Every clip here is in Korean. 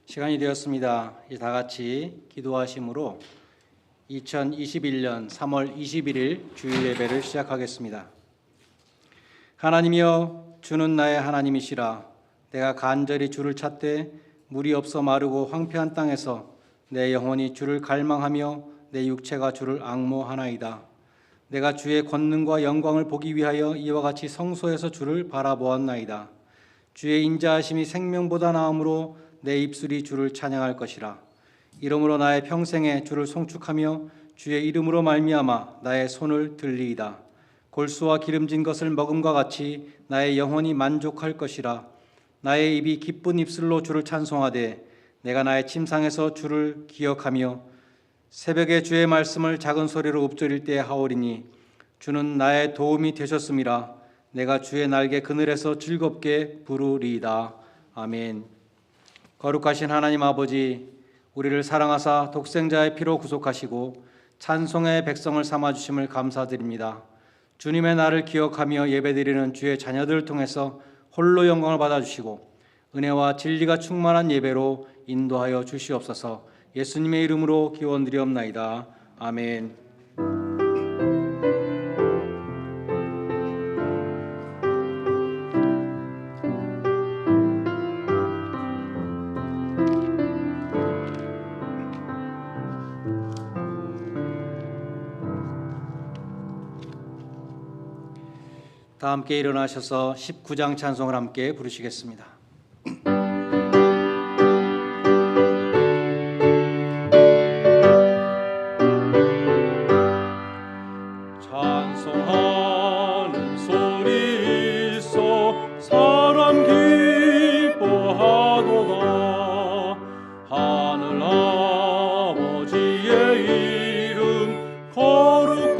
시간이 되었습니다. 이제 다 같이 기도하심으로 2021년 3월 21일 주일 예배를 시작하겠습니다. 하나님이여, 주는 나의 하나님이시라. 내가 간절히 주를 찾되 물이 없어 마르고 황폐한 땅에서 내 영혼이 주를 갈망하며 내 육체가 주를 앙모하나이다. 내가 주의 권능과 영광을 보기 위하여 이와 같이 성소에서 주를 바라보았나이다. 주의 인자하심이 생명보다 나음으로 내 입술이 주를 찬양할 것이라. 이러므로 나의 평생에 주를 송축하며 주의 이름으로 말미암아 나의 손을 들리이다. 골수와 기름진 것을 먹음과 같이 나의 영혼이 만족할 것이라. 나의 입이 기쁜 입술로 주를 찬송하되 내가 나의 침상에서 주를 기억하며 새벽에 주의 말씀을 작은 소리로 읊조릴 때 하오리니 주는 나의 도움이 되셨음이라. 내가 주의 날개 그늘에서 즐겁게 부르리이다. 아멘. 거룩하신 하나님 아버지, 우리를 사랑하사 독생자의 피로 구속하시고 찬송의 백성을 삼아주심을 감사드립니다. 주님의 날을 기억하며 예배드리는 주의 자녀들을 통해서 홀로 영광을 받아주시고 은혜와 진리가 충만한 예배로 인도하여 주시옵소서. 예수님의 이름으로 기원드리옵나이다. 아멘. 다 함께 일어나셔서 19장 찬송을 함께 부르시겠습니다. 찬송하는 소리 있어 사람 기뻐하도다. 하늘 아버지의 이름 거룩하도다.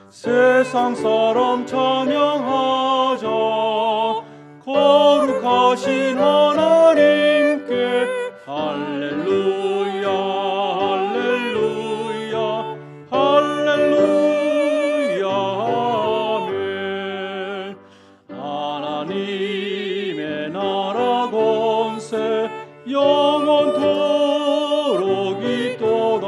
세상 사람 찬양하자. 거룩하신 하나님께 할렐루야 할렐루야 할렐루야 아멘. 하나님의 나라 권세 영원토록 있도다.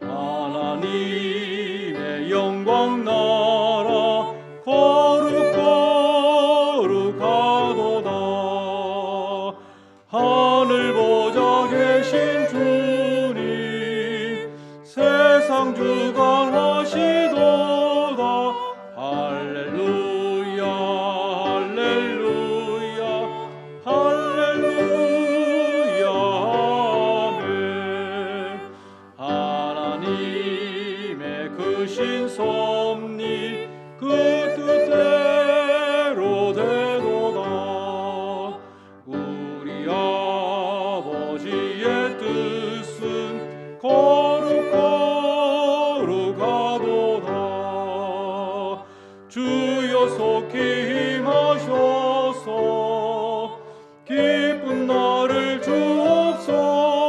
하나님의 영광 나라 거룩하도다. 하늘 보좌 계신 주님 세상 주관하시도다. 할렐루야 할렐루야 할렐루야 아멘. 하나님의 크신 섭리 그 뜻대로 되도다. 우리 아버지의 뜻은 거룩하도다. 주여 속히 임하셔서 기쁜 날을 주옵소서.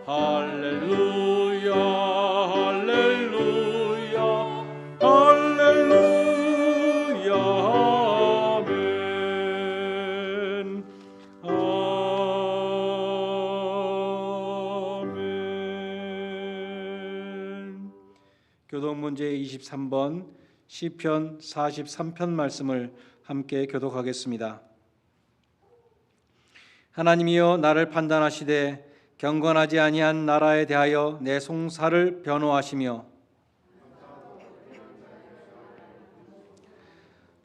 할렐루야 할렐루야 할렐루야 아멘. 아멘. 교독문제 23번 시편 43편 말씀을 함께 교독하겠습니다. 하나님이여, 나를 판단하시되 경건하지 아니한 나라에 대하여 내 송사를 변호하시며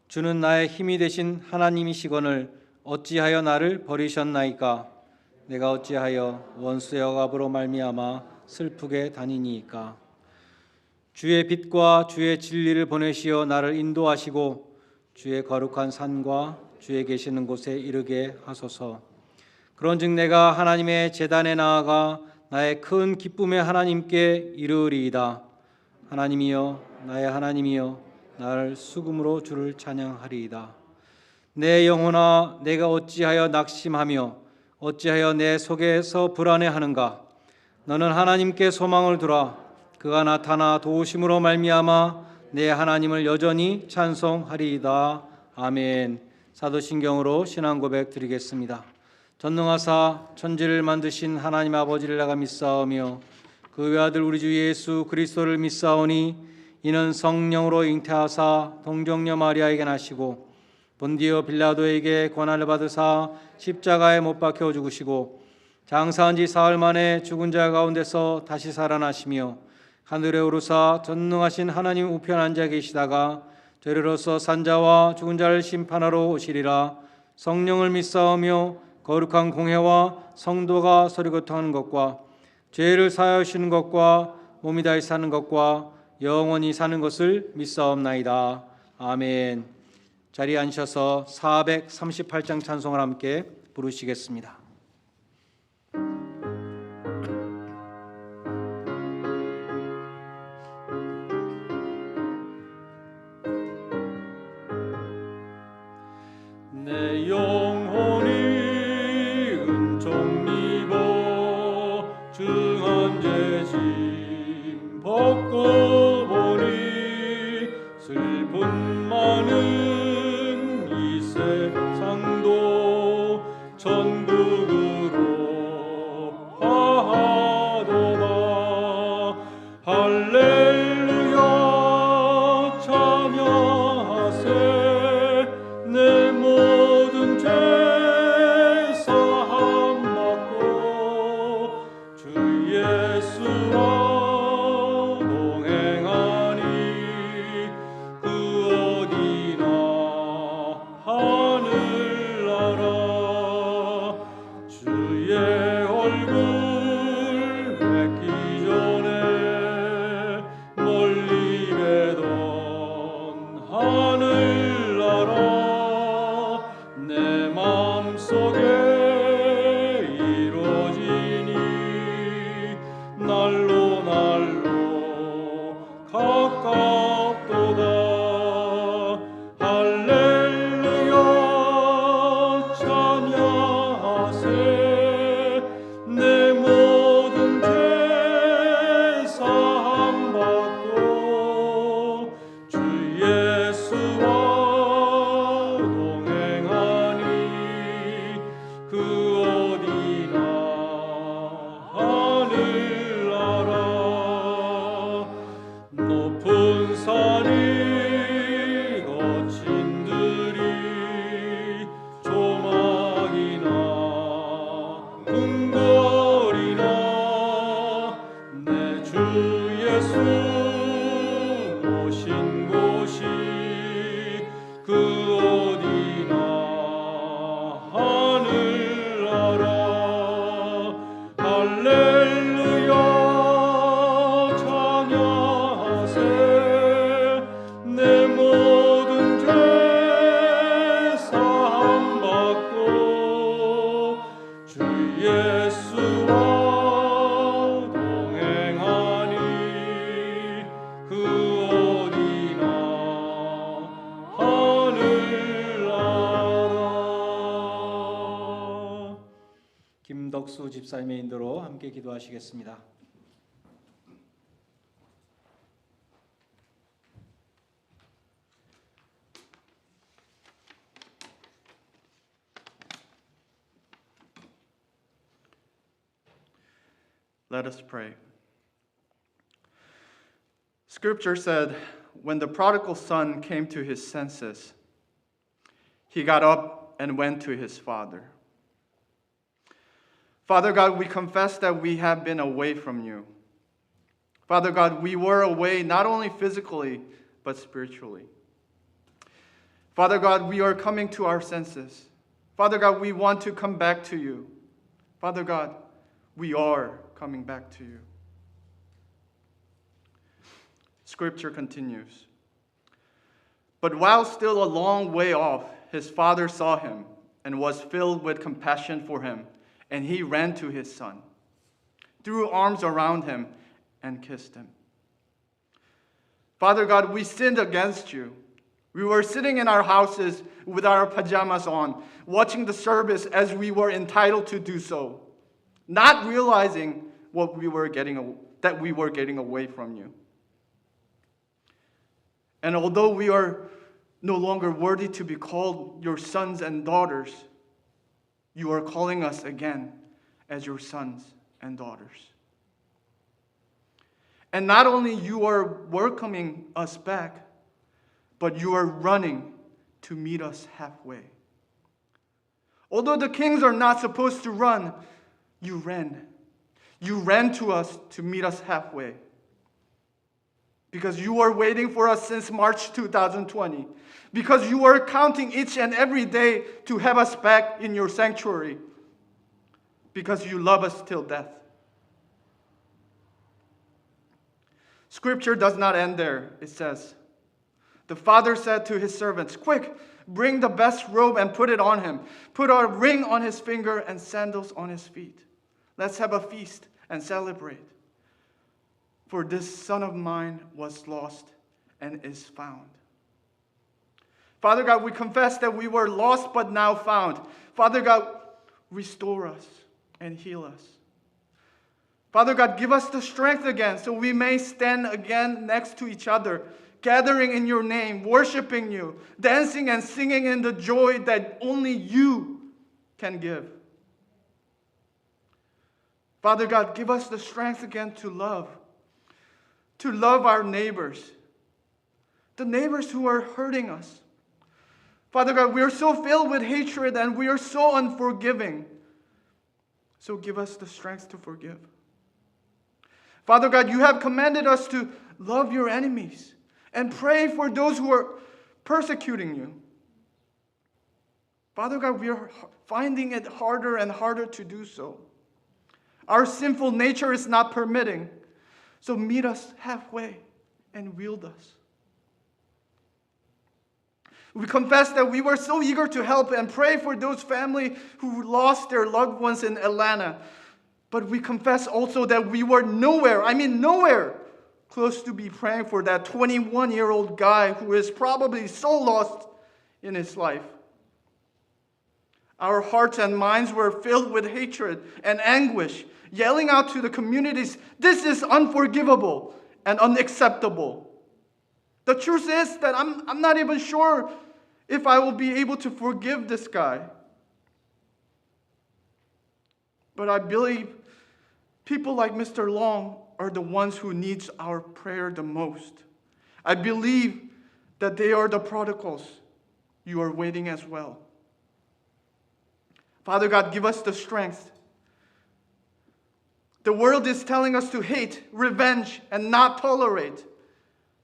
주는 나의 힘이 되신 하나님이시거늘 어찌하여 나를 버리셨나이까? 내가 어찌하여 원수의 억압으로 말미암아 슬프게 다니니이까? 주의 빛과 주의 진리를 보내시어 나를 인도하시고 주의 거룩한 산과 주의 계시는 곳에 이르게 하소서. 그런즉 내가 하나님의 제단에 나아가 나의 큰 기쁨의 하나님께 이르리이다. 하나님이여, 나의 하나님이여, 나를 수금으로 주를 찬양하리이다. 내 영혼아, 내가 어찌하여 낙심하며 어찌하여 내 속에서 불안해하는가? 너는 하나님께 소망을 두라. 그가 나타나 도우심으로 말미암아 내 하나님을 여전히 찬송하리이다. 아멘. 사도신경으로 신앙 고백 드리겠습니다. 전능하사 천지를 만드신 하나님 아버지를 내가 믿사오며 그 외아들 우리 주 예수 그리스도를 믿사오니 이는 성령으로 잉태하사 동정녀 마리아에게 나시고 본디오 빌라도에게 고난을 받으사 십자가에 못 박혀 죽으시고 장사한 지 사흘 만에 죽은 자 가운데서 다시 살아나시며 하늘에 오르사 전능하신 하나님 우편 앉아 계시다가 저리로서 산자와 죽은 자를 심판하러 오시리라. 성령을 믿사오며 거룩한 공회와 성도가 서리고통하는 것과 죄를 사하시는 것과 몸이 다시 사는 것과 영원히 사는 것을 믿사옵나이다. 아멘. 자리에 앉으셔서 438장 찬송을 함께 부르시겠습니다. 내 영혼이 은총 입어 중한 죄짐 벗고 보니 슬픈 많은 이 세상도 천국으로 화하도다. 할렐루야 찬양하세. 내 모든 죄 사함 받고 주 예수와 동행하니 그 어디나 하늘나라. 주의 얼굴 뵙기 전에 멀리 뵈던 하늘나라 내 마음속에 이루어지니 날로 날로 가깝도다. 할렐루야 찬양하세. 내 모든 죄 사함 받고 주 예수와 그 어디나 하늘나라. 높은 산이 거친 들이 조막이나 궁궐이나 내 주 예수 모신 곳이 그 어디나 하늘나라. 할렐루야 찬양하세. 내 모든 죄 사함 받고 주 예수와 동행하니 그 어디나 하늘나라. 김덕수 집사님의 인도로 함께 기도하시겠습니다. Let us pray. Scripture said, when the prodigal son came to his senses, he got up and went to his father. Father God, we confess that we have been away from you. Father God, we were away not only physically, but spiritually. Father God, we are coming to our senses. Father God, we want to come back to you. Father God, we are coming back to you. Scripture continues. But while still a long way off, his father saw him and was filled with compassion for him, and he ran to his son, threw arms around him, and kissed him. Father God, we sinned against you. We were sitting in our houses with our pajamas on, watching the service as we were entitled to do so, not realizing that we were getting away from you. And although we are no longer worthy to be called your sons and daughters, you are calling us again as your sons and daughters. And not only you are welcoming us back, but you are running to meet us halfway. Although the kings are not supposed to run, you ran. You ran to us to meet us halfway. Because you were waiting for us since March 2020. Because you were counting each and every day to have us back in your sanctuary. Because you love us till death. Scripture does not end there. It says, the father said to his servants, quick, bring the best robe and put it on him. Put a ring on his finger and sandals on his feet. Let's have a feast and celebrate. For this son of mine was lost and is found. Father God, we confess that we were lost but now found. Father God, restore us and heal us. Father God, give us the strength again so we may stand again next to each other, gathering in your name, worshiping you, dancing and singing in the joy that only you can give. Father God, give us the strength again to love our neighbors, the neighbors who are hurting us. Father God, we are so filled with hatred and we are so unforgiving. So give us the strength to forgive. Father God, you have commanded us to love your enemies and pray for those who are persecuting you. Father God, we are finding it harder and harder to do so. Our sinful nature is not permitting. So meet us halfway and wield us. We confess that we were so eager to help and pray for those families who lost their loved ones in Atlanta. But we confess also that we were nowhere close to be praying for that 21-year-old guy who is probably so lost in his life. Our hearts and minds were filled with hatred and anguish, yelling out to the communities, this is unforgivable and unacceptable. The truth is that I'm not even sure if I will be able to forgive this guy. But I believe people like Mr. Long are the ones who needs our prayer the most. I believe that they are the prodigals you are waiting as well. Father God, give us the strength. The world is telling us to hate, revenge, and not tolerate.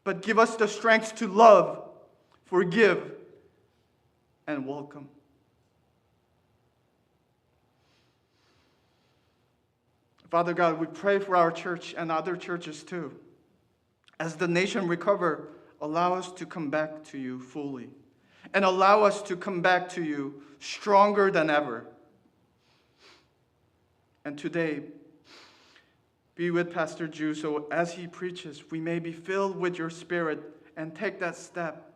But give us the strength to love, forgive, and welcome. Father God, we pray for our church and other churches too. As the nation recover, allow us to come back to you fully. And allow us to come back to you stronger than ever. And today, be with Pastor Ju so as he preaches, we may be filled with your Spirit and take that step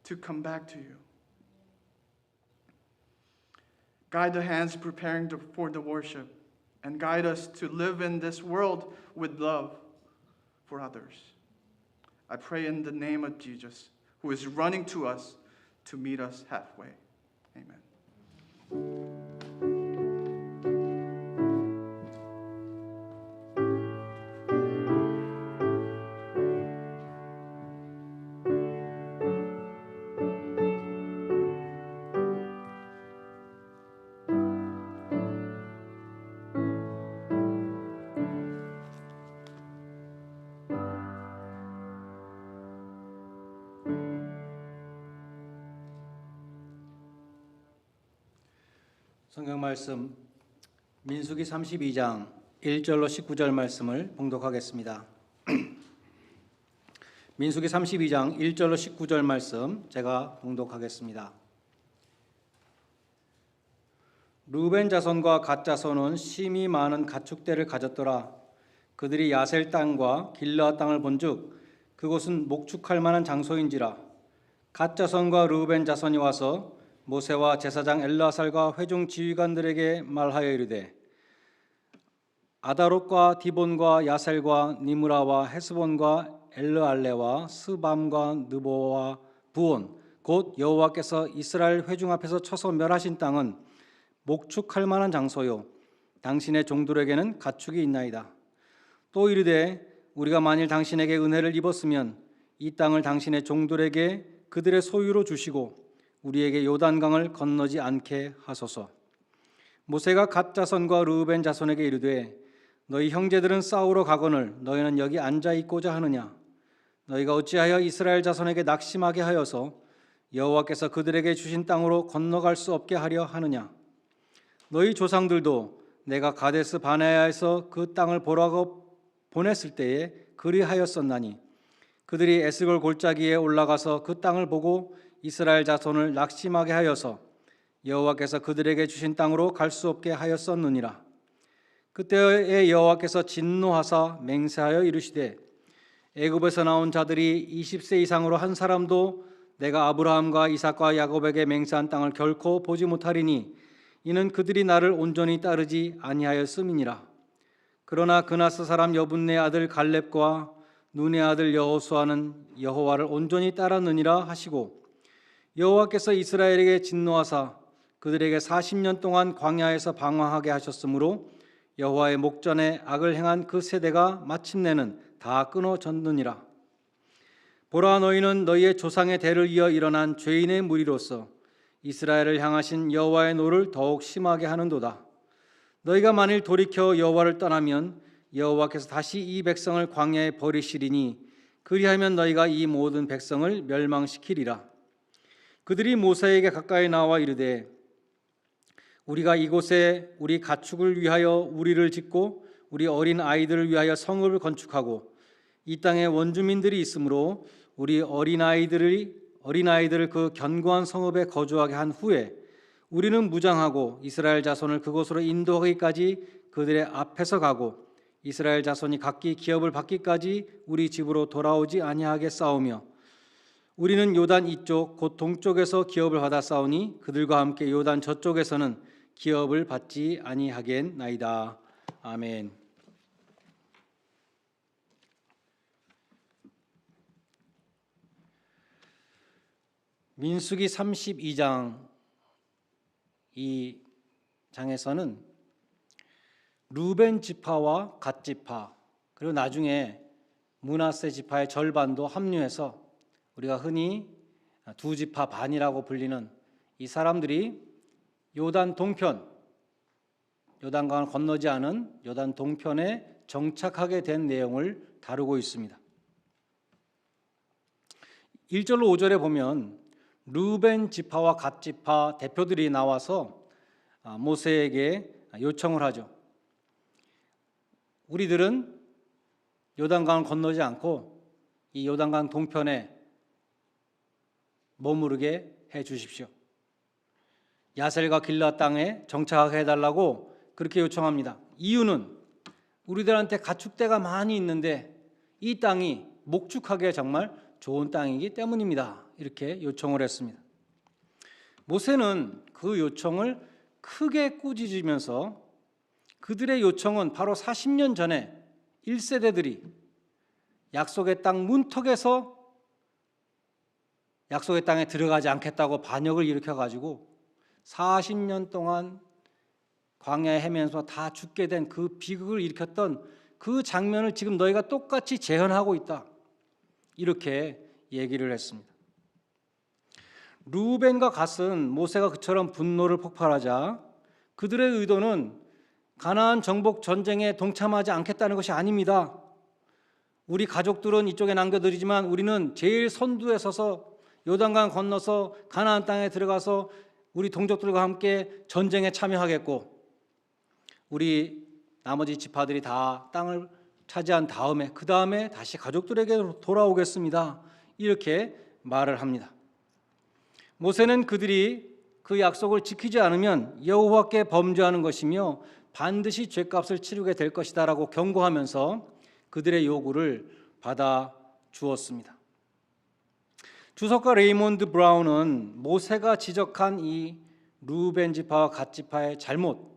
to come back to you. Guide the hands preparing for the worship and guide us to live in this world with love for others. I pray in the name of Jesus, who is running to us to meet us halfway. Amen. 성경 말씀 민수기 32장 1절로 19절 말씀을 봉독하겠습니다. 민수기 32장 1절로 19절 말씀 제가 봉독하겠습니다. 르우벤 자손과 갓 자손은 심히 많은 가축대를 가졌더라. 그들이 야셀 땅과 길르앗 땅을 본즉 그곳은 목축할 만한 장소인지라. 갓 자손과 르우벤 자손이 와서 모세와 제사장 엘르아살과 회중 지휘관들에게 말하여 이르되 아다롯과 디본과 야셀과 니므라와 헤스본과 엘르알레와 스밤과 느보와 부온 곧 여호와께서 이스라엘 회중 앞에서 쳐서 멸하신 땅은 목축할 만한 장소요 당신의 종들에게는 가축이 있나이다. 또 이르되 우리가 만일 당신에게 은혜를 입었으면 이 땅을 당신의 종들에게 그들의 소유로 주시고 우리에게 요단강을 건너지 않게 하소서. 모세가 갓 자손과 르우벤 자손에게 이르되 너희 형제들은 싸우러 가거늘 너희는 여기 앉아 있고자 하느냐? 너희가 어찌하여 이스라엘 자손에게 낙심하게 하여서 여호와께서 그들에게 주신 땅으로 건너갈 수 없게 하려 하느냐? 너희 조상들도 내가 가데스 바네아에서 그 땅을 보라고 보냈을 때에 그리하였었나니 그들이 에스골 골짜기에 올라가서 그 땅을 보고 이스라엘 자손을 낙심하게 하여서 여호와께서 그들에게 주신 땅으로 갈 수 없게 하였었느니라. 그때에 여호와께서 진노하사 맹세하여 이르시되 애굽에서 나온 자들이 20세 이상으로 한 사람도 내가 아브라함과 이삭과 야곱에게 맹세한 땅을 결코 보지 못하리니 이는 그들이 나를 온전히 따르지 아니하였음이니라. 그러나 그나스 사람 여분네 아들 갈렙과 눈의 아들 여호수아는 여호와를 온전히 따랐느니라 하시고 여호와께서 이스라엘에게 진노하사 그들에게 40년 동안 광야에서 방황하게 하셨으므로 여호와의 목전에 악을 행한 그 세대가 마침내는 다 끊어졌느니라. 보라, 너희는 너희의 조상의 대를 이어 일어난 죄인의 무리로서 이스라엘을 향하신 여호와의 노를 더욱 심하게 하는도다. 너희가 만일 돌이켜 여호와를 떠나면 여호와께서 다시 이 백성을 광야에 버리시리니 그리하면 너희가 이 모든 백성을 멸망시키리라. 그들이 모세에게 가까이 나와 이르되 우리가 이곳에 우리 가축을 위하여 우리를 짓고 우리 어린 아이들을 위하여 성읍을 건축하고 이 땅에 원주민들이 있으므로 우리 어린아이들을 그 견고한 성읍에 거주하게 한 후에 우리는 무장하고 이스라엘 자손을 그곳으로 인도하기까지 그들의 앞에서 가고 이스라엘 자손이 각기 기업을 받기까지 우리 집으로 돌아오지 아니하겠사오며 우리는 요단 이쪽 곧 동쪽에서 기업을 받아 싸우니 그들과 함께 요단 저쪽에서는 기업을 받지 아니하겠나이다. 아멘. 민수기 32장 이 장에서는 루벤 지파와 갓 지파 그리고 나중에 므낫세 지파의 절반도 합류해서 우리가 흔히 두 지파 반이라고 불리는 이 사람들이 요단 동편, 요단강을 건너지 않은 요단 동편에 정착하게 된 내용을 다루고 있습니다. 1절로 5절에 보면 르우벤 지파와 갓 지파 대표들이 나와서 모세에게 요청을 하죠. 우리들은 요단강을 건너지 않고 이 요단강 동편에 머무르게 해 주십시오. 야셀과 길라 땅에 정착하게 해달라고 그렇게 요청합니다. 이유는 우리들한테 가축대가 많이 있는데 이 땅이 목축하기에 정말 좋은 땅이기 때문입니다. 이렇게 요청을 했습니다. 모세는 그 요청을 크게 꾸짖으면서 그들의 요청은 바로 40년 전에 1세대들이 약속의 땅 문턱에서 약속의 땅에 들어가지 않겠다고 반역을 일으켜가지고 40년 동안 광야에 헤매면서 다 죽게 된 그 비극을 일으켰던 그 장면을 지금 너희가 똑같이 재현하고 있다. 이렇게 얘기를 했습니다. 르우벤과 갓은 모세가 그처럼 분노를 폭발하자 그들의 의도는 가나안 정복 전쟁에 동참하지 않겠다는 것이 아닙니다. 우리 가족들은 이쪽에 남겨드리지만 우리는 제일 선두에 서서 요단강 건너서 가나안 땅에 들어가서 우리 동족들과 함께 전쟁에 참여하겠고 우리 나머지 지파들이 다 땅을 차지한 다음에 그 다음에 다시 가족들에게 돌아오겠습니다. 이렇게 말을 합니다. 모세는 그들이 그 약속을 지키지 않으면 여호와께 범죄하는 것이며 반드시 죄값을 치르게 될 것이다라고 경고하면서 그들의 요구를 받아 주었습니다. 주석가 레이몬드 브라운은 모세가 지적한 이 르우벤 지파와 갓 지파의 잘못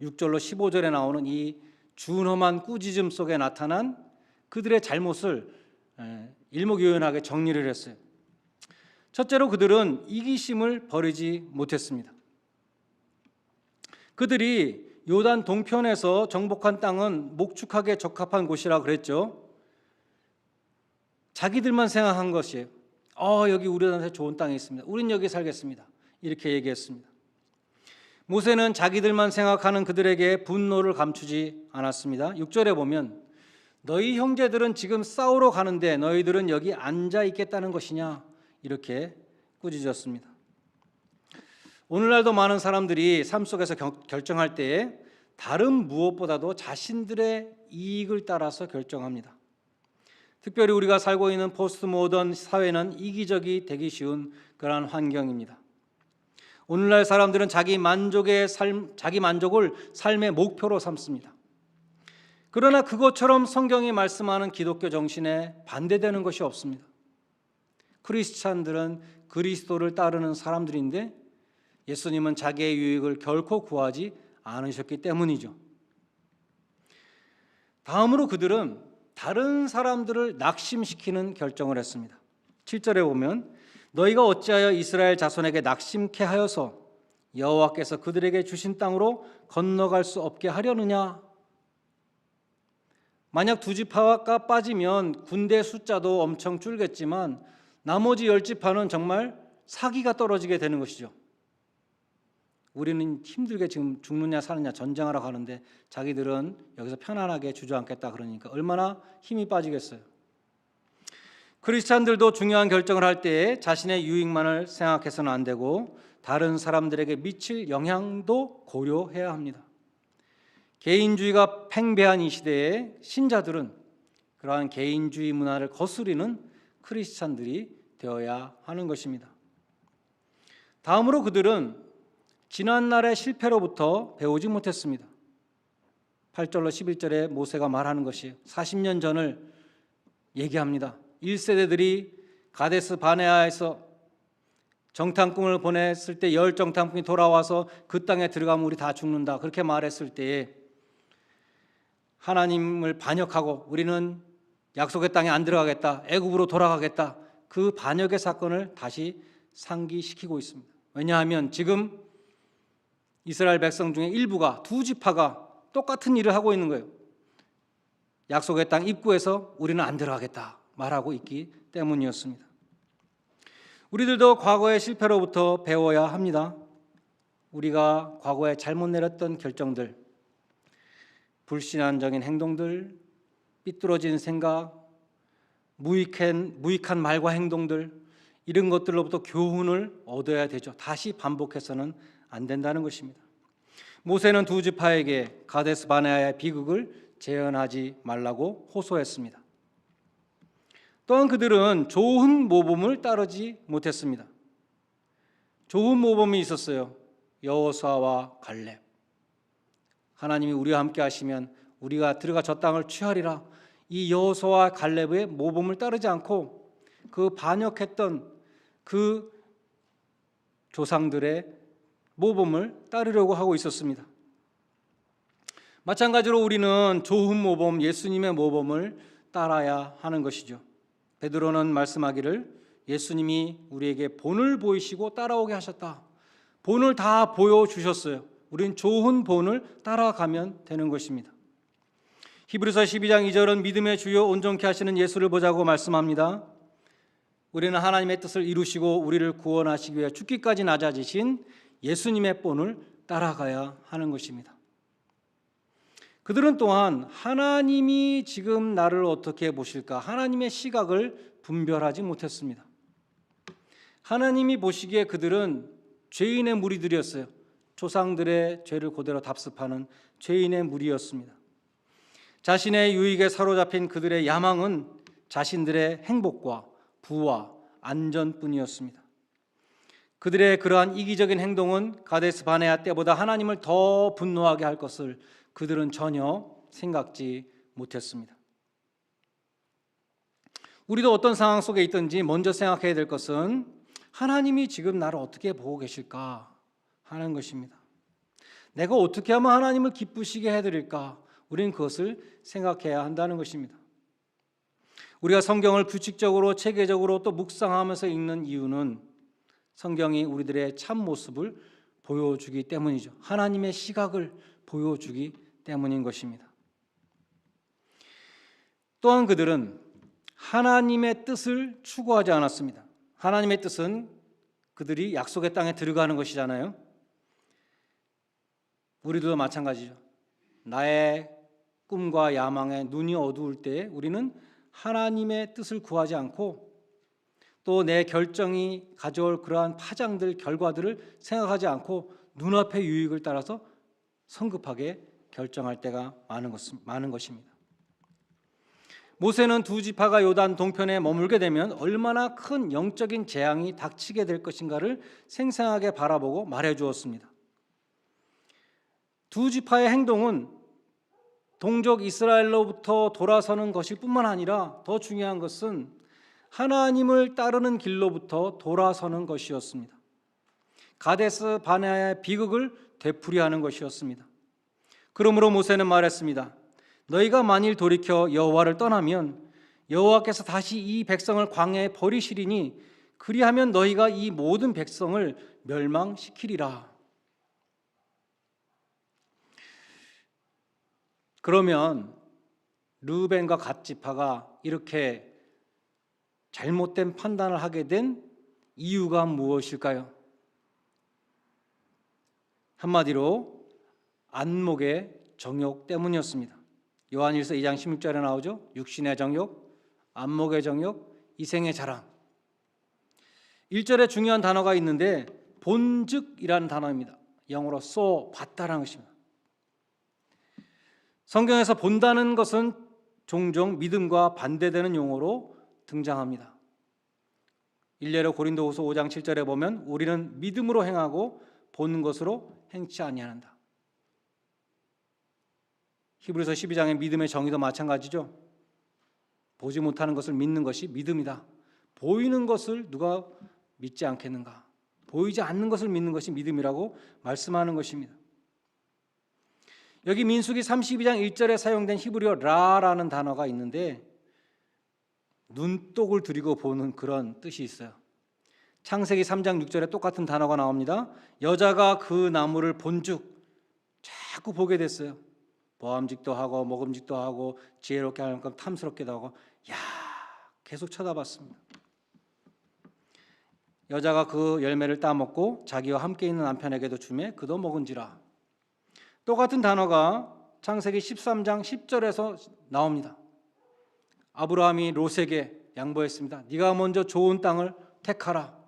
6절로 15절에 나오는 이 준엄한 꾸짖음 속에 나타난 그들의 잘못을 일목요연하게 정리를 했어요. 첫째로 그들은 이기심을 버리지 못했습니다. 그들이 요단 동편에서 정복한 땅은 목축하기에 적합한 곳이라 그랬죠. 자기들만 생각한 것이에요. 여기 우리한테 좋은 땅이 있습니다. 우린 여기 살겠습니다. 이렇게 얘기했습니다. 모세는 자기들만 생각하는 그들에게 분노를 감추지 않았습니다. 6절에 보면 너희 형제들은 지금 싸우러 가는데 너희들은 여기 앉아 있겠다는 것이냐, 이렇게 꾸짖었습니다. 오늘날도 많은 사람들이 삶 속에서 결정할 때에 다른 무엇보다도 자신들의 이익을 따라서 결정합니다. 특별히 우리가 살고 있는 포스트 모던 사회는 이기적이 되기 쉬운 그러한 환경입니다. 오늘날 사람들은 자기 만족을 삶의 목표로 삼습니다. 그러나 그것처럼 성경이 말씀하는 기독교 정신에 반대되는 것이 없습니다. 크리스찬들은 그리스도를 따르는 사람들인데 예수님은 자기의 유익을 결코 구하지 않으셨기 때문이죠. 다음으로 그들은 다른 사람들을 낙심시키는 결정을 했습니다. 7절에 보면 너희가 어찌하여 이스라엘 자손에게 낙심케 하여서 여호와께서 그들에게 주신 땅으로 건너갈 수 없게 하려느냐. 만약 두 지파가 빠지면 군대 숫자도 엄청 줄겠지만 나머지 10지파는 정말 사기가 떨어지게 되는 것이죠. 우리는 힘들게 지금 죽느냐 사느냐 전쟁하러 가는데 자기들은 여기서 편안하게 주저앉겠다 그러니까 얼마나 힘이 빠지겠어요. 크리스찬들도 중요한 결정을 할 때 자신의 유익만을 생각해서는 안 되고 다른 사람들에게 미칠 영향도 고려해야 합니다. 개인주의가 팽배한 이 시대에 신자들은 그러한 개인주의 문화를 거스리는 크리스찬들이 되어야 하는 것입니다. 다음으로 그들은 지난날의 실패로부터 배우지 못했습니다. 8절로 11절에 모세가 말하는 것이 40년 전을 얘기합니다. 1세대들이 가데스 바네아에서 정탐꾼을 보냈을 때 10정탐꾼이 돌아와서 그 땅에 들어가면 우리 다 죽는다 그렇게 말했을 때에 하나님을 반역하고 우리는 약속의 땅에 안 들어가겠다, 애굽으로 돌아가겠다, 그 반역의 사건을 다시 상기시키고 있습니다. 왜냐하면 지금 이스라엘 백성 중에 일부가, 두 지파가 똑같은 일을 하고 있는 거예요. 약속의 땅 입구에서 우리는 안 들어가겠다 말하고 있기 때문이었습니다. 우리들도 과거의 실패로부터 배워야 합니다. 우리가 과거에 잘못 내렸던 결정들, 불신앙적인 행동들, 삐뚤어진 생각, 무익한 말과 행동들, 이런 것들로부터 교훈을 얻어야 되죠. 다시 반복해서는 안 된다는 것입니다. 모세는 두 지파에게 가데스 바네아의 비극을 재현하지 말라고 호소했습니다. 또한 그들은 좋은 모범을 따르지 못했습니다. 좋은 모범이 있었어요. 여호수아와 갈렙. 하나님이 우리와 함께 하시면 우리가 들어가 저 땅을 취하리라. 이 여호수아와 갈렙의 모범을 따르지 않고 그 반역했던 그 조상들의 모범을 따르려고 하고 있었습니다. 마찬가지로 우리는 좋은 모범, 예수님의 모범을 따라야 하는 것이죠. 베드로는 말씀하기를 예수님이 우리에게 본을 보이시고 따라오게 하셨다. 본을 다 보여주셨어요. 우린 좋은 본을 따라가면 되는 것입니다. 히브리서 12장 2절은 믿음의 주요 온전케 하시는 예수를 보자고 말씀합니다. 우리는 하나님의 뜻을 이루시고 우리를 구원하시기 위해 죽기까지 낮아지신 예수님의 본을 따라가야 하는 것입니다. 그들은 또한 하나님이 지금 나를 어떻게 보실까? 하나님의 시각을 분별하지 못했습니다. 하나님이 보시기에 그들은 죄인의 무리들이었어요. 조상들의 죄를 그대로 답습하는 죄인의 무리였습니다. 자신의 유익에 사로잡힌 그들의 야망은 자신들의 행복과 부와 안전뿐이었습니다. 그들의 그러한 이기적인 행동은 가데스 바네아 때보다 하나님을 더 분노하게 할 것을 그들은 전혀 생각지 못했습니다. 우리도 어떤 상황 속에 있든지 먼저 생각해야 될 것은 하나님이 지금 나를 어떻게 보고 계실까 하는 것입니다. 내가 어떻게 하면 하나님을 기쁘시게 해드릴까? 우리는 그것을 생각해야 한다는 것입니다. 우리가 성경을 규칙적으로 체계적으로 또 묵상하면서 읽는 이유는 성경이 우리들의 참 모습을 보여주기 때문이죠. 하나님의 시각을 보여주기 때문인 것입니다. 또한 그들은 하나님의 뜻을 추구하지 않았습니다. 하나님의 뜻은 그들이 약속의 땅에 들어가는 것이잖아요. 우리도 마찬가지죠. 나의 꿈과 야망에 눈이 어두울 때 우리는 하나님의 뜻을 구하지 않고 또 내 결정이 가져올 그러한 파장들, 결과들을 생각하지 않고 눈앞의 유익을 따라서 성급하게 결정할 때가 많은 것입니다. 모세는 두 지파가 요단 동편에 머물게 되면 얼마나 큰 영적인 재앙이 닥치게 될 것인가를 생생하게 바라보고 말해 주었습니다. 두 지파의 행동은 동족 이스라엘로부터 돌아서는 것일 뿐만 아니라 더 중요한 것은 하나님을 따르는 길로부터 돌아서는 것이었습니다. 가데스 바네아의 비극을 되풀이하는 것이었습니다. 그러므로 모세는 말했습니다. 너희가 만일 돌이켜 여호와를 떠나면 여호와께서 다시 이 백성을 광야에 버리시리니 그리하면 너희가 이 모든 백성을 멸망시키리라. 그러면 르우벤과 갓 지파가 이렇게 잘못된 판단을 하게 된 이유가 무엇일까요? 한마디로 안목의 정욕 때문이었습니다. 요한일서 2장 16절에 나오죠. 육신의 정욕, 안목의 정욕, 이생의 자랑. 1절에 중요한 단어가 있는데 본즉이라는 단어입니다. 영어로 so, 봤다라는 것입니다. 성경에서 본다는 것은 종종 믿음과 반대되는 용어로 등장합니다. 일례로 고린도후서 5장 7절에 보면 우리는 믿음으로 행하고 보는 것으로 행치 아니한다. 히브리서 12장의 믿음의 정의도 마찬가지죠. 보지 못하는 것을 믿는 것이 믿음이다. 보이는 것을 누가 믿지 않겠는가? 보이지 않는 것을 믿는 것이 믿음이라고 말씀하는 것입니다. 여기 민수기 32장 1절에 사용된 히브리어 라라는 단어가 있는데 눈독을 들이고 보는 그런 뜻이 있어요. 창세기 3장 6절에 똑같은 단어가 나옵니다. 여자가 그 나무를 본즉 자꾸 보게 됐어요. 보암직도 하고 먹음직도 하고 지혜롭게 할 만큼 탐스럽게도 하고 계속 쳐다봤습니다. 여자가 그 열매를 따먹고 자기와 함께 있는 남편에게도 주매 그도 먹은지라. 똑같은 단어가 창세기 13장 10절에서 나옵니다. 아브라함이 롯에게 양보했습니다. 네가 먼저 좋은 땅을 택하라.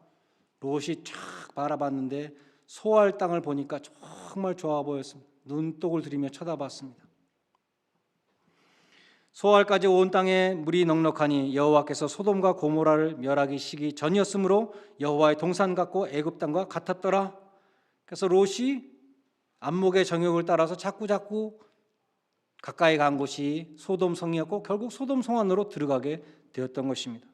롯이 쫙 바라봤는데 소알 땅을 보니까 정말 좋아 보였습니다. 눈독을 들이며 쳐다봤습니다. 소알까지 온 땅에 물이 넉넉하니 여호와께서 소돔과 고모라를 멸하기 시기 전이었으므로 여호와의 동산 같고 애굽 땅과 같았더라. 그래서 롯이 안목의 정욕을 따라서 자꾸 가까이 간 곳이 소돔 성이었고 결국 소돔 성 안으로 들어가게 되었던 것입니다.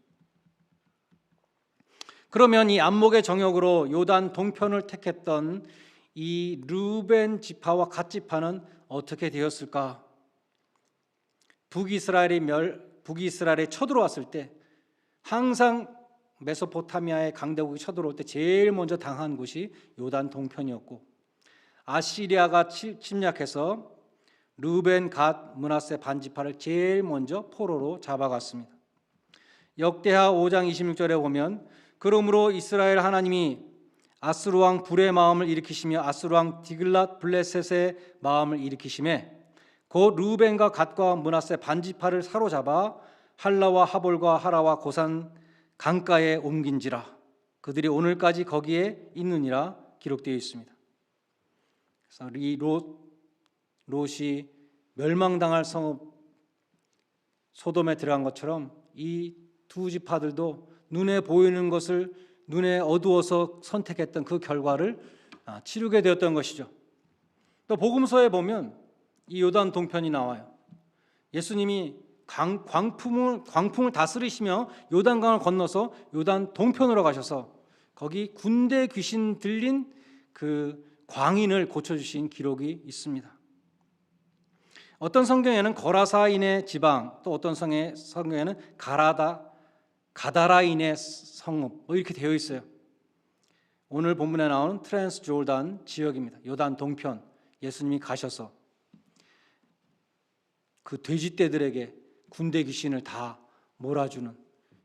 그러면 이 안목의 정욕으로 요단 동편을 택했던 이 르우벤 지파와 갓 지파는 어떻게 되었을까? 북이스라엘에 쳐들어왔을 때 항상 메소포타미아의 강대국이 쳐들어올 때 제일 먼저 당한 곳이 요단 동편이었고 아시리아가 침략해서 르우벤, 갓, 므낫세 반지파를 제일 먼저 포로로 잡아갔습니다. 역대하 5장 26절에 보면 그러므로 이스라엘 하나님이 아스루 왕 불의 마음을 일으키시며 아스루 왕 디글랏 블레셋의 마음을 일으키시매 곧 르우벤과 갓과 므낫세 반지파를 사로잡아 할라와 하볼과 하라와 고산 강가에 옮긴지라. 그들이 오늘까지 거기에 있느니라 기록되어 있습니다. 그래서 이 롯이 멸망당할 성읍 소돔에 들어간 것처럼 이 두 지파들도 눈에 보이는 것을 눈에 어두워서 선택했던 그 결과를 치르게 되었던 것이죠. 또 복음서에 보면 이 요단 동편이 나와요. 예수님이 광풍을 다스리시며 요단강을 건너서 요단 동편으로 가셔서 거기 군대 귀신 들린 그 광인을 고쳐주신 기록이 있습니다. 어떤 성경에는 거라사인의 지방, 또 어떤 성경에는 가다라인의 성읍 이렇게 되어 있어요. 오늘 본문에 나오는 트랜스 조단 지역입니다. 요단 동편 예수님이 가셔서 그 돼지떼들에게 군대 귀신을 다 몰아주는,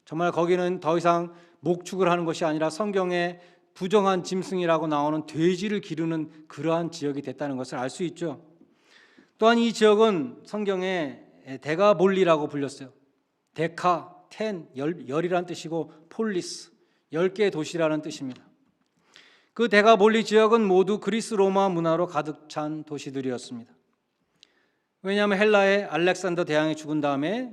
정말 거기는 더 이상 목축을 하는 것이 아니라 성경에 부정한 짐승이라고 나오는 돼지를 기르는 그러한 지역이 됐다는 것을 알 수 있죠. 또한 이 지역은 성경에 데가볼리라고 불렸어요. 데카, 텐, 열이라는 뜻이고 폴리스, 10개의 도시라는 뜻입니다. 그 데가볼리 지역은 모두 그리스 로마 문화로 가득 찬 도시들이었습니다. 왜냐하면 헬라의 알렉산더 대왕이 죽은 다음에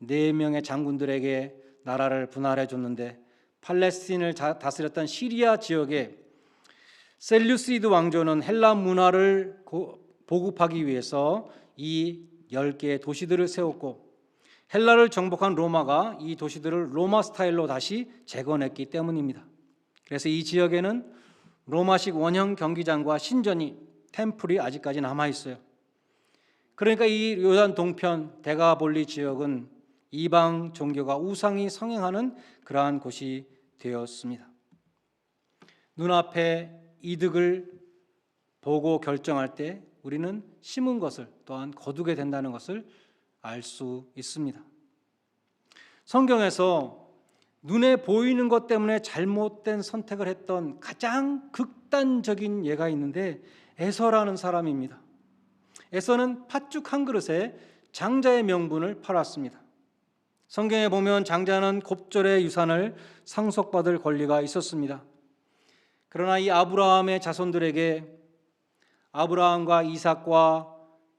4명의 장군들에게 나라를 분할해 줬는데, 팔레스틴을 다스렸던 시리아 지역에 셀루시드 왕조는 헬라 문화를 보급하기 위해서 이 10개의 도시들을 세웠고, 헬라를 정복한 로마가 이 도시들을 로마 스타일로 다시 재건했기 때문입니다. 그래서 이 지역에는 로마식 원형 경기장과 신전이, 템플이 아직까지 남아 있어요. 그러니까 이 요단 동편 데가볼리 지역은 이방 종교가 우상이 성행하는 그러한 곳이 되었습니다. 눈앞에 이득을 보고 결정할 때 우리는 심은 것을 또한 거두게 된다는 것을 알 수 있습니다. 성경에서 눈에 보이는 것 때문에 잘못된 선택을 했던 가장 극단적인 예가 있는데 에서라는 사람입니다. 에서는 팥죽 한 그릇에 장자의 명분을 팔았습니다. 성경에 보면 장자는 곱절의 유산을 상속받을 권리가 있었습니다. 그러나 이 아브라함의 자손들에게 아브라함과 이삭과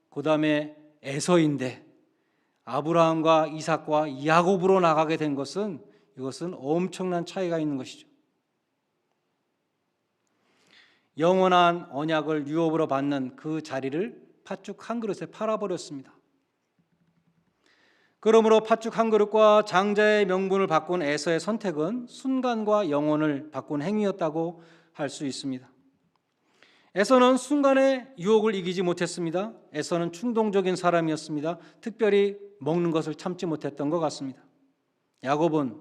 그 다음에 에서인데, 아브라함과 이삭과 야곱으로 나가게 된 것은, 이것은 엄청난 차이가 있는 것이죠. 영원한 언약을 유업으로 받는 그 자리를 팥죽 한 그릇에 팔아버렸습니다. 그러므로 팥죽 한 그릇과 장자의 명분을 바꾼 에서의 선택은 순간과 영혼을 바꾼 행위였다고 할 수 있습니다. 에서는 순간의 유혹을 이기지 못했습니다. 에서는 충동적인 사람이었습니다. 특별히 먹는 것을 참지 못했던 것 같습니다. 야곱은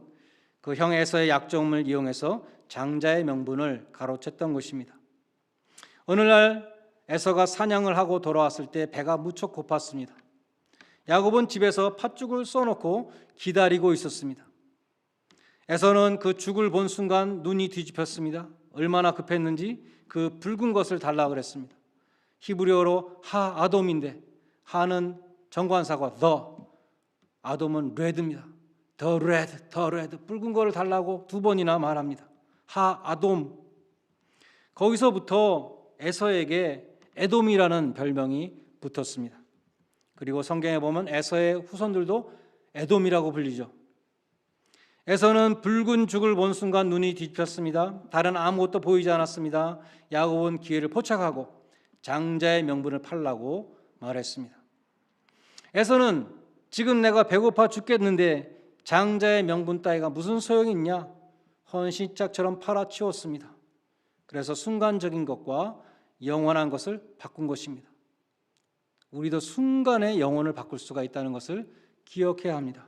그 형 에서의 약점을 이용해서 장자의 명분을 가로챘던 것입니다. 어느 날 에서가 사냥을 하고 돌아왔을 때 배가 무척 고팠습니다. 야곱은 집에서 팥죽을 써놓고 기다리고 있었습니다. 에서는 그 죽을 본 순간 눈이 뒤집혔습니다. 얼마나 급했는지 그 붉은 것을 달라고 그랬습니다. 히브리어로 하아돔인데, 하는 정관사고 아돔은 레드입니다. 더 레드, 붉은 거를 달라고 2번이나 말합니다. 하아돔. 거기서부터 에서에게 에돔이라는 별명이 붙었습니다. 그리고 성경에 보면 에서의 후손들도 에돔이라고 불리죠. 에서는 붉은 죽을 본 순간 눈이 뒤집혔습니다. 다른 아무것도 보이지 않았습니다. 야곱은 기회를 포착하고 장자의 명분을 팔라고 말했습니다. 에서는 지금 내가 배고파 죽겠는데 장자의 명분 따위가 무슨 소용이 있냐, 헌신짝처럼 팔아치웠습니다. 그래서 순간적인 것과 영원한 것을 바꾼 것입니다. 우리도 순간의 영혼을 바꿀 수가 있다는 것을 기억해야 합니다.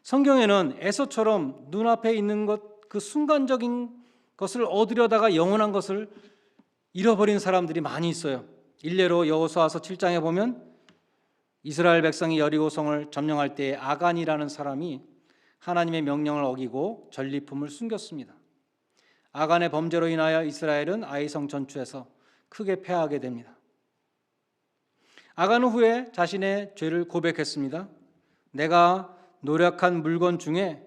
성경에는 에서처럼 눈앞에 있는 것, 그 순간적인 것을 얻으려다가 영원한 것을 잃어버린 사람들이 많이 있어요. 일례로 여호수아서 7장에 보면 이스라엘 백성이 여리고성을 점령할 때 아간이라는 사람이 하나님의 명령을 어기고 전리품을 숨겼습니다. 아간의 범죄로 인하여 이스라엘은 아이성 전투에서 크게 패하게 됩니다. 아간은 후에 자신의 죄를 고백했습니다. 내가 노력한 물건 중에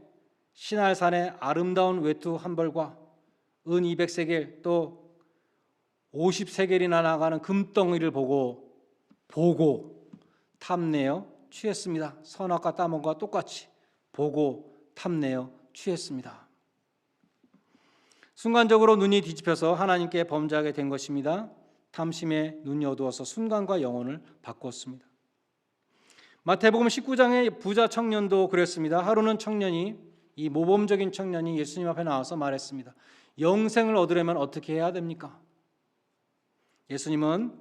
시날산의 아름다운 외투 한 벌과 은 200세겔 또 50세겔이나 나가는 금덩이를 보고 탐내어 취했습니다. 선악과 따먹과 똑같이 보고 탐내어 취했습니다. 순간적으로 눈이 뒤집혀서 하나님께 범죄하게 된 것입니다. 탐심에 눈이 어두워서 순간과 영혼을 바꿨습니다. 마태복음 19장의 부자 청년도 그랬습니다. 하루는 청년이, 이 모범적인 청년이 예수님 앞에 나와서 말했습니다. 영생을 얻으려면 어떻게 해야 됩니까? 예수님은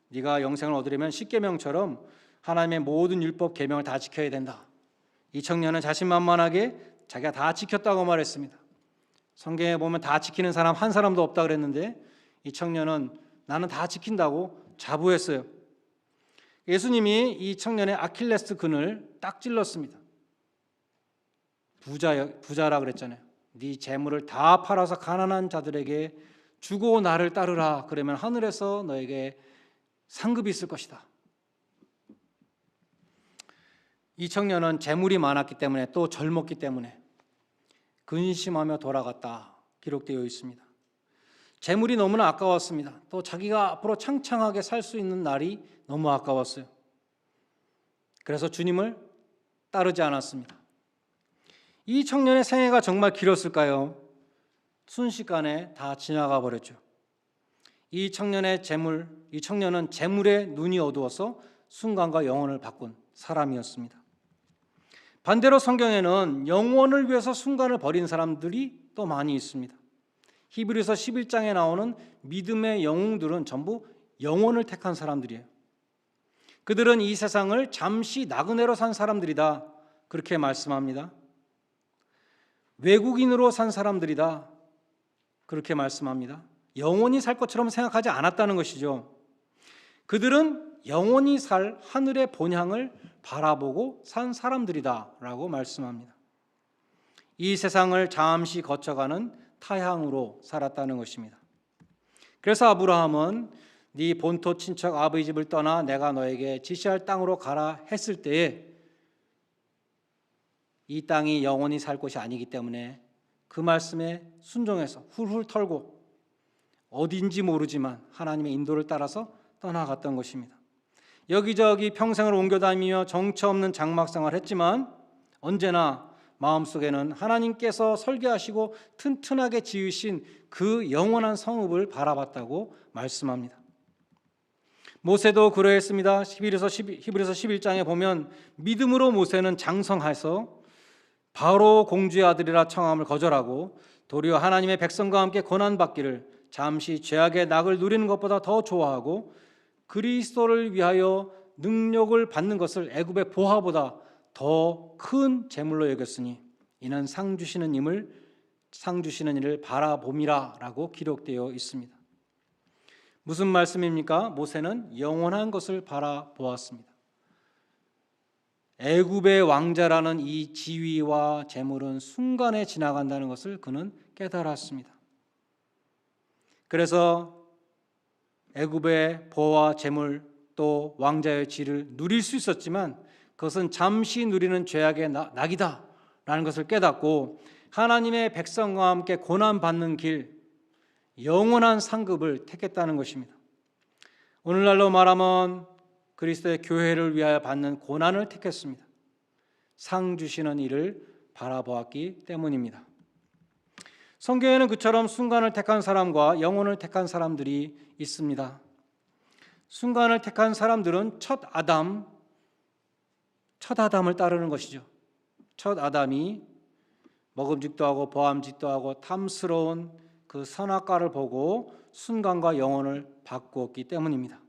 네가 영생을 얻으려면 십계명처럼 하나님의 모든 율법 계명을 다 지켜야 된다. 이 청년은 자신만만하게 자기가 다 지켰다고 말했습니다. 성경에 보면 다 지키는 사람 한 사람도 없다 그랬는데 이 청년은 나는 다 지킨다고 자부했어요. 예수님이 이 청년의 아킬레스 근을 딱 찔렀습니다. 부자라 그랬잖아요. 네 재물을 다 팔아서 가난한 자들에게 주고 나를 따르라. 그러면 하늘에서 너에게 상급이 있을 것이다. 이 청년은 재물이 많았기 때문에 또 젊었기 때문에 근심하며 돌아갔다 기록되어 있습니다. 재물이 너무나 아까웠습니다. 또 자기가 앞으로 창창하게 살 수 있는 날이 너무 아까웠어요. 그래서 주님을 따르지 않았습니다. 이 청년의 생애가 정말 길었을까요? 순식간에 다 지나가 버렸죠. 이 청년은 재물에 눈이 어두워서 순간과 영혼을 바꾼 사람이었습니다. 반대로 성경에는 영혼을 위해서 순간을 버린 사람들이 또 많이 있습니다. 히브리서 11장에 나오는 믿음의 영웅들은 전부 영혼을 택한 사람들이에요. 그들은 이 세상을 잠시 나그네로 산 사람들이다 그렇게 말씀합니다. 외국인으로 산 사람들이다 그렇게 말씀합니다. 영원히 살 것처럼 생각하지 않았다는 것이죠. 그들은 영원히 살 하늘의 본향을 바라보고 산 사람들이다 라고 말씀합니다. 이 세상을 잠시 거쳐가는 타향으로 살았다는 것입니다. 그래서 아브라함은 네 본토 친척 아버지 집을 떠나 내가 너에게 지시할 땅으로 가라 했을 때에 이 땅이 영원히 살 곳이 아니기 때문에 그 말씀에 순종해서 훌훌 털고 어딘지 모르지만 하나님의 인도를 따라서 떠나갔던 것입니다. 여기저기 평생을 옮겨다니며 정처 없는 장막 생활을 했지만 언제나 마음속에는 하나님께서 설계하시고 튼튼하게 지으신 그 영원한 성읍을 바라봤다고 말씀합니다. 모세도 그러했습니다. 히브리서 11장에 보면 믿음으로 모세는 장성해서 바로 공주의 아들이라 청함을 거절하고 도리어 하나님의 백성과 함께 고난받기를 잠시 죄악의 낙을 누리는 것보다 더 좋아하고 그리스도를 위하여 능력을 받는 것을 애굽의 보화보다 더 큰 재물로 여겼으니 이는 상 주시는 일을 바라봄이라 라고 기록되어 있습니다. 무슨 말씀입니까? 모세는 영원한 것을 바라보았습니다. 애굽의 왕자라는 이 지위와 재물은 순간에 지나간다는 것을 그는 깨달았습니다. 그래서 애굽의 보화, 재물 또 왕자의 지위를 누릴 수 있었지만 그것은 잠시 누리는 죄악의 낙이다 라는 것을 깨닫고 하나님의 백성과 함께 고난받는 길, 영원한 상급을 택했다는 것입니다. 오늘날로 말하면 그리스도의 교회를 위하여 받는 고난을 택했습니다. 상 주시는 일을 바라보았기 때문입니다. 성경에는 그처럼 순간을 택한 사람과 영혼을 택한 사람들이 있습니다. 순간을 택한 사람들은 첫 아담을 따르는 것이죠. 첫 아담이 먹음직도 하고 보암직도 하고 탐스러운 그 선악과를 보고 순간과 영혼을 바꾸었기 때문입니다.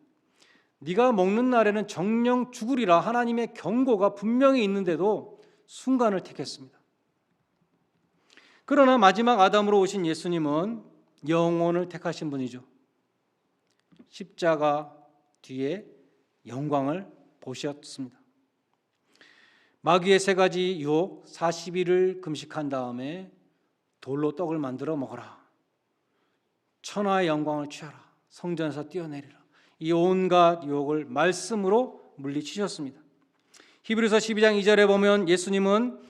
네가 먹는 날에는 정령 죽으리라 하나님의 경고가 분명히 있는데도 순간을 택했습니다. 그러나 마지막 아담으로 오신 예수님은 영혼을 택하신 분이죠. 십자가 뒤에 영광을 보셨습니다. 마귀의 세 가지 유혹 40일을 금식한 다음에 돌로 떡을 만들어 먹어라. 천하의 영광을 취하라. 성전에서 뛰어내리라. 이 온갖 유혹을 말씀으로 물리치셨습니다. 히브리서 12장 2절에 보면 예수님은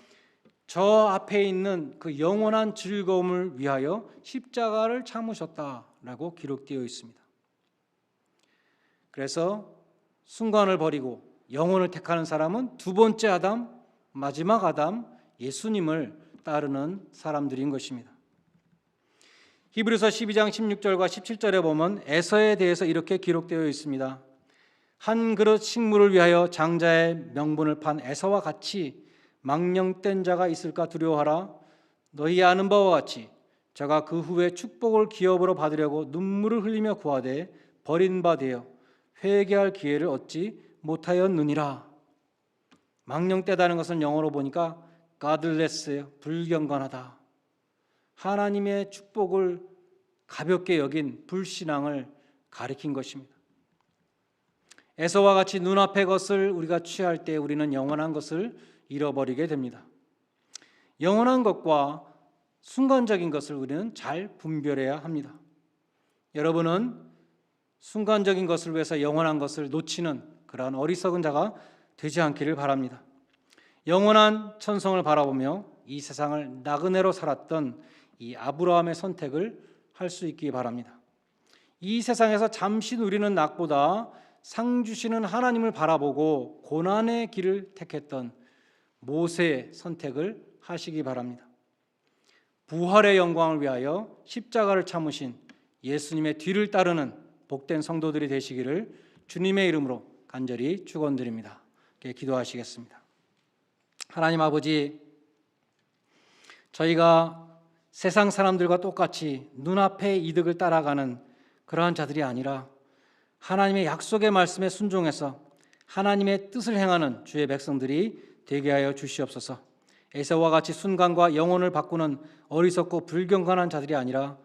저 앞에 있는 그 영원한 즐거움을 위하여 십자가를 참으셨다라고 기록되어 있습니다. 그래서 순간을 버리고 영혼을 택하는 사람은 두 번째 아담, 마지막 아담, 예수님을 따르는 사람들인 것입니다. 히브리서 12장 16절과 17절에 보면 에서에 대해서 이렇게 기록되어 있습니다. 한 그릇 식물을 위하여 장자의 명분을 판 에서와 같이 망령된 자가 있을까 두려워하라. 너희 아는 바와 같이 저가 그 후에 축복을 기업으로 받으려고 눈물을 흘리며 구하되 버린 바 되어 회개할 기회를 얻지 못하였느니라. 망령되다는 것은 영어로 보니까 godless예요. 불경건하다. 하나님의 축복을 가볍게 여긴 불신앙을 가리킨 것입니다. 에서와 같이 눈앞의 것을 우리가 취할 때 우리는 영원한 것을 잃어버리게 됩니다. 영원한 것과 순간적인 것을 우리는 잘 분별해야 합니다. 여러분은 순간적인 것을 위해서 영원한 것을 놓치는 그러한 어리석은 자가 되지 않기를 바랍니다. 영원한 천성을 바라보며 이 세상을 나그네로 살았던 이 아브라함의 선택을 할 수 있기 바랍니다. 이 세상에서 잠시 누리는 낙보다 상 주시는 하나님을 바라보고 고난의 길을 택했던 모세의 선택을 하시기 바랍니다. 부활의 영광을 위하여 십자가를 참으신 예수님의 뒤를 따르는 복된 성도들이 되시기를 주님의 이름으로 간절히 축원드립니다. 기도하시겠습니다. 하나님 아버지, 저희가 세상 사람들과 똑같이 눈앞의 이득을 따라가는 그러한 자들이 아니라 하나님의 약속의 말씀에 순종해서 하나님의 뜻을 행하는 주의 백성들이 되게 하여 주시옵소서. 에서와 같이 순간과 영혼을 바꾸는 어리석고 불경건한 자들이 아니라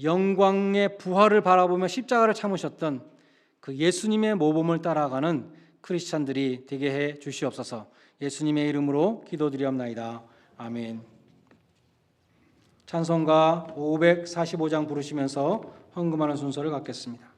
영광의 부활을 바라보며 십자가를 참으셨던 그 예수님의 모범을 따라가는 크리스찬들이 되게 해 주시옵소서. 예수님의 이름으로 기도드리옵나이다. 아멘. 찬송가 545장 부르시면서 헌금하는 순서를 갖겠습니다.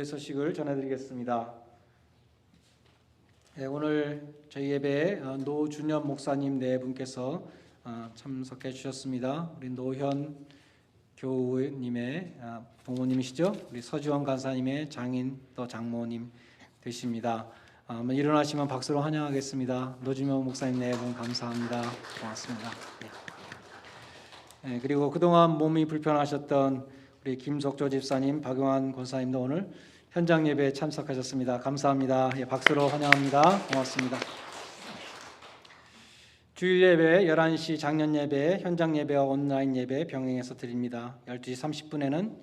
소식을 전해드리겠습니다. 오늘 저희 예배에 노준현 목사님 네 분께서 참석해 주셨습니다. 우리 노현 교우님의 부모님이시죠? 우리 서지원 간사님의 장인 또 장모님 되십니다. 일어나시면 박수로 환영하겠습니다. 노준현 목사님 네 분 감사합니다. 고맙습니다. 네, 그리고 그동안 몸이 불편하셨던 우리 김석조 집사님, 박용환 권사님도 오늘 현장 예배에 참석하셨습니다. 감사합니다. 예, 박수로 환영합니다. 고맙습니다. 주일 예배 11시 작년 예배, 현장 예배와 온라인 예배 병행해서 드립니다. 12시 30분에는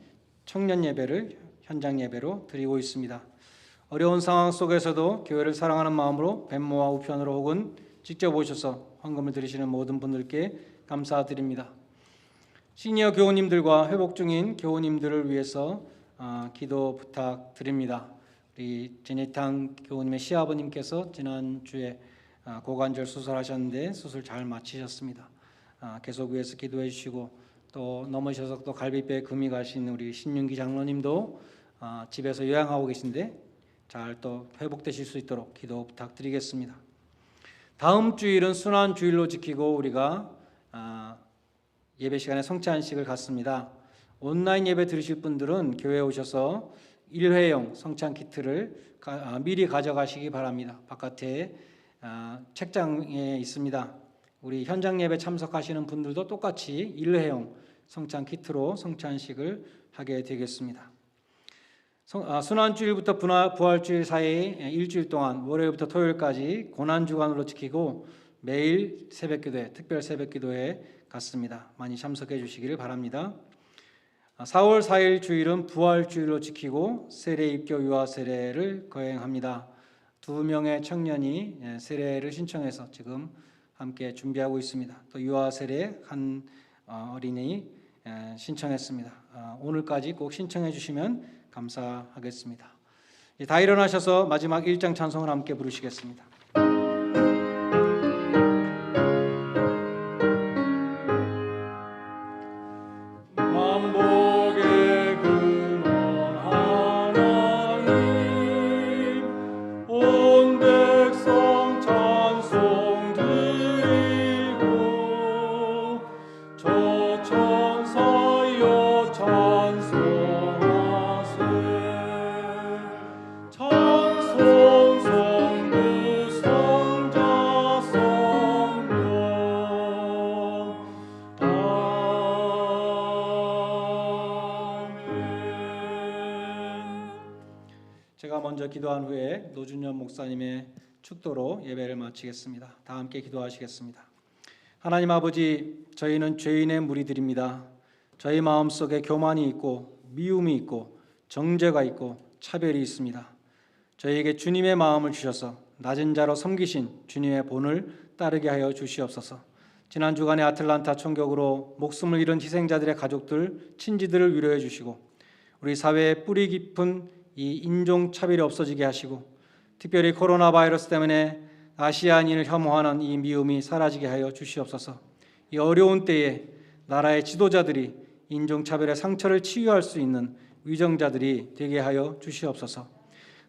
청년 예배를 현장 예배로 드리고 있습니다. 어려운 상황 속에서도 교회를 사랑하는 마음으로 벤모와 우편으로 혹은 직접 오셔서 헌금을 드리시는 모든 분들께 감사드립니다. 시니어 교우님들과 회복 중인 교우님들을 위해서 기도 부탁드립니다. 우리 제니탕 교우님의 시아버님께서 지난주에 고관절 수술하셨는데 수술 잘 마치셨습니다. 계속 위해서 기도해 주시고 또 넘어져서 또 갈비뼈에 금이 가신 우리 신윤기 장로님도 집에서 요양하고 계신데 잘 또 회복되실 수 있도록 기도 부탁드리겠습니다. 다음 주일은 순환 주일로 지키고 우리가 예배 시간에 성찬식을 갖습니다. 온라인 예배 들으실 분들은 교회에 오셔서 일회용 성찬 키트를 미리 가져가시기 바랍니다. 바깥에 책장에 있습니다. 우리 현장 예배 참석하시는 분들도 똑같이 일회용 성찬 키트로 성찬식을 하게 되겠습니다. 순환주일부터 부활주일 사이 일주일 동안 월요일부터 토요일까지 고난주간으로 지키고 매일 새벽기도회, 특별 새벽기도회 갖습니다. 많이 참석해 주시기를 바랍니다. 4월 4일 주일은 부활주일로 지키고 세례 입교 유아 세례를 거행합니다. 2명의 청년이 세례를 신청해서 지금 함께 준비하고 있습니다. 또 유아 세례 한 어린이 신청했습니다. 오늘까지 꼭 신청해 주시면 감사하겠습니다. 다 일어나셔서 마지막 1장 찬송을 함께 부르시겠습니다. 만복의 근원 하나님 온 백성 찬송 드리고 저 천사여 찬송하세 찬송 성부 성자 성령 제가 먼저 기도한 후에 노준현 목사님의 축도로 예배를 마치겠습니다. 다 함께 기도하시겠습니다. 하나님 아버지, 저희는 죄인의 무리들입니다. 저희 마음속에 교만이 있고 미움이 있고 정죄가 있고 차별이 있습니다. 저희에게 주님의 마음을 주셔서 낮은 자로 섬기신 주님의 본을 따르게 하여 주시옵소서. 지난 주간에 아틀란타 총격으로 목숨을 잃은 희생자들의 가족들, 친지들을 위로해 주시고 우리 사회의 뿌리 깊은 이 인종 차별이 없어지게 하시고 특별히 코로나 바이러스 때문에 아시아인을 혐오하는 이 미움이 사라지게 하여 주시옵소서. 이 어려운 때에 나라의 지도자들이 인종 차별의 상처를 치유할 수 있는 위정자들이 되게 하여 주시옵소서.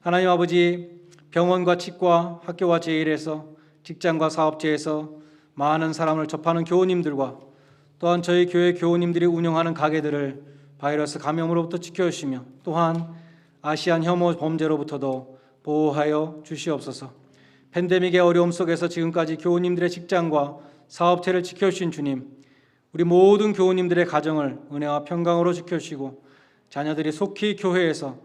하나님 아버지, 병원과 치과, 학교와 제일에서 직장과 사업체에서 많은 사람을 접하는 교우님들과 또한 저희 교회 교우님들이 운영하는 가게들을 바이러스 감염으로부터 지켜주시며 또한 아시안 혐오 범죄로부터도 보호하여 주시옵소서. 팬데믹의 어려움 속에서 지금까지 교우님들의 직장과 사업체를 지켜주신 주님, 우리 모든 교우님들의 가정을 은혜와 평강으로 지켜주시고 자녀들이 속히 교회에서,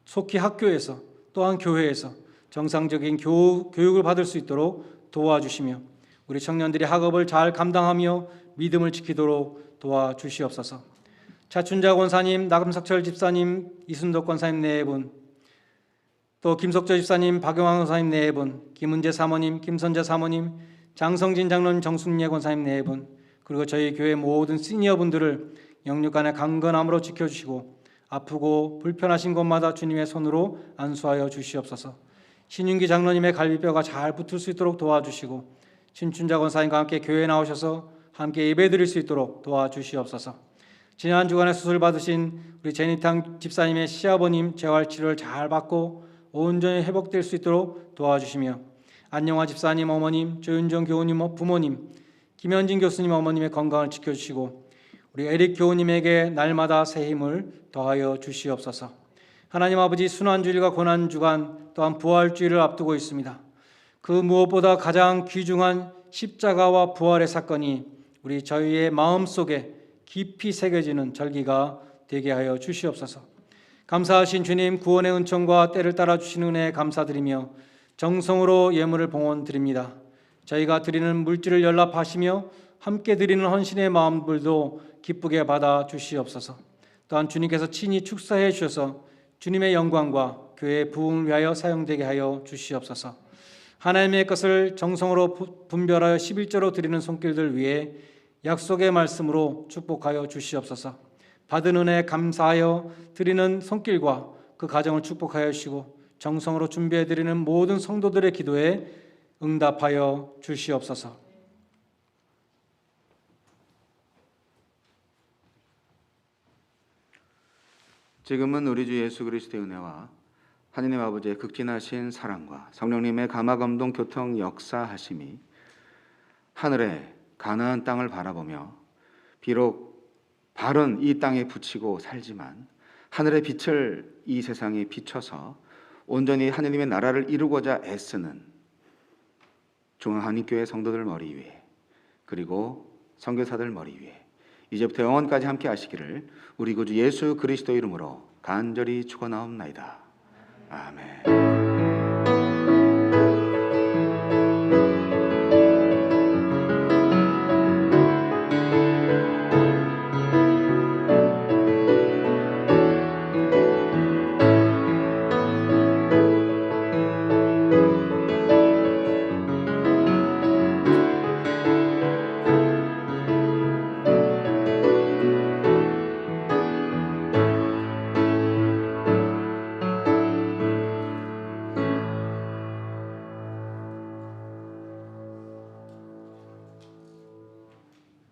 속히 학교에서, 또한 교회에서 정상적인 교육을 받을 수 있도록 도와주시며 우리 청년들이 학업을 잘 감당하며 믿음을 지키도록 도와주시옵소서. 차춘자 권사님, 나금석철 집사님, 이순덕 권사님 네 분, 또 김석조 집사님, 박용환 권사님 네 분, 김은재 사모님, 김선재 사모님, 장성진 장로님, 정순예 권사님 네 분, 그리고 저희 교회 모든 시니어분들을 영육간의 강건함으로 지켜주시고 아프고 불편하신 곳마다 주님의 손으로 안수하여 주시옵소서. 신윤기 장로님의 갈비뼈가 잘 붙을 수 있도록 도와주시고 신춘자 권사님과 함께 교회에 나오셔서 함께 예배드릴 수 있도록 도와주시옵소서. 지난 주간에 수술 받으신 우리 제니탕 집사님의 시아버님 재활치료를 잘 받고 온전히 회복될 수 있도록 도와주시며 안영화 집사님 어머님, 조윤정 교우님 부모님, 김현진 교수님 어머님의 건강을 지켜주시고 우리 에릭 교우님에게 날마다 새 힘을 더하여 주시옵소서. 하나님 아버지, 순환주일과 고난주간 또한 부활주일을 앞두고 있습니다. 그 무엇보다 가장 귀중한 십자가와 부활의 사건이 우리 저희의 마음속에 깊이 새겨지는 절기가 되게 하여 주시옵소서. 감사하신 주님, 구원의 은총과 때를 따라 주시는 은혜에 감사드리며 정성으로 예물을 봉헌 드립니다. 저희가 드리는 물질을 연락하시며 함께 드리는 헌신의 마음들도 기쁘게 받아 주시옵소서. 또한 주님께서 친히 축사해 주셔서 주님의 영광과 교회의 부흥을 위하여 사용되게 하여 주시옵소서. 하나님의 것을 정성으로 분별하여 11조로 드리는 손길들 위해 약속의 말씀으로 축복하여 주시옵소서. 받은 은혜에 감사하여 드리는 손길과 그 가정을 축복하여 주시고 정성으로 준비해 드리는 모든 성도들의 기도에 응답하여 주시옵소서. 지금은 우리 주 예수 그리스도의 은혜와 하느님 아버지의 극진하신 사랑과 성령님의 감화감동 교통 역사하심이 하늘의 가나안 땅을 바라보며 비록 발은 이 땅에 붙이고 살지만 하늘의 빛을 이 세상에 비춰서 온전히 하느님의 나라를 이루고자 애쓰는 중앙한인교회 성도들 머리 위에 그리고 선교사들 머리 위에 이제부터 영원까지 함께 하시기를 우리 구주 예수 그리스도 이름으로 간절히 축원하옵나이다. 아멘.